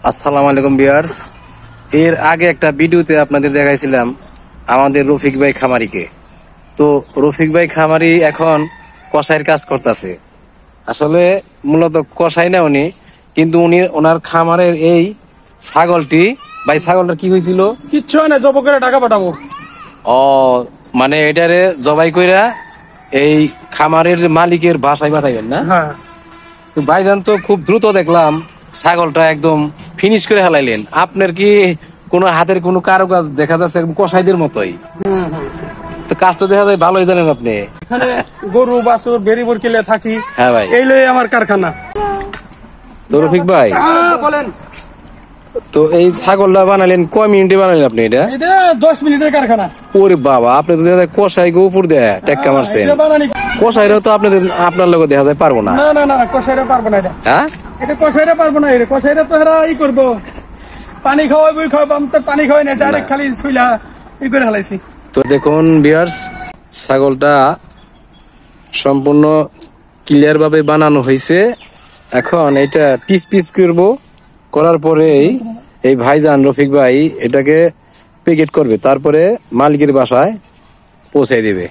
আসসালামু আলাইকুম ভিউয়ার্স। এর আগে একটা ভিডিওতে আপনাদের দেখাইছিলাম আমাদের রফিক ভাই খামারিকে। তো রফিক ভাই খামারি এখন কসাইয়ের কাজ করতেছে। আসলে মূলত কসাই না উনি, কিন্তু উনি ওনার খামারের এই ছাগলটি, ভাই ছাগলটা কি হয়েছিল? কিচ্ছু হয় না, জব করে টাকা পাঠাবো। ও মানে এটারে জবাই কইরা এই খামারের যে মালিকের বাসায় পাঠাইবেন না? হ্যাঁ, তো ভাইজান তো খুব দ্রুত দেখলাম ছাগলটা একদম ফিনিশ করে হালাইলেন। আপনার কি কোনো হাতের কোনো কারুকাজ দেখা যাচ্ছে একদম কসাইদের মতোই? তো কাজ তো দেখা যায় ভালোই জানেন আপনি। এখানে গরু বাছুর বেরি বরকিলে থাকি। হ্যাঁ ভাই, এই লই আমার কারখানা। তো রফিক ভাই বলেন, তো এই ছাগলটা বানালেন কয় মিনিটে বানালেন আপনি এটা? এটা 10 মিনিটের কারখানা। ওরে বাবা, আপনি তো দেখা যায় কসাই গো উপর দেয় টেক্কা মারছেন। এটা বানানি কসাইরাও তো আপনার লোক দেখা যায় পারবো না। না না না, কষাইরা পারবো না এটা। হ্যাঁ, এটা কষাইরা পারবো না। এটা কষাইরা তো এরা ই করবো, পানি খাওয়াই বই খাওয়াবো। আমি তো পানি খাওয়াই না, ডাইরেক্ট খালি শুইলা ই করে হালাইছি। তো দেখুন ভিউয়ার্স, ছাগলটা সম্পূর্ণ ক্লিয়ার ভাবে বানানো হয়েছে। এখন এটা পিস পিস করবো, করার পরে এই ভাইজান রফিক ভাই এটাকে প্যাকেট করবে, তারপরে মালিকের বাসায় পৌঁছাই দিবে।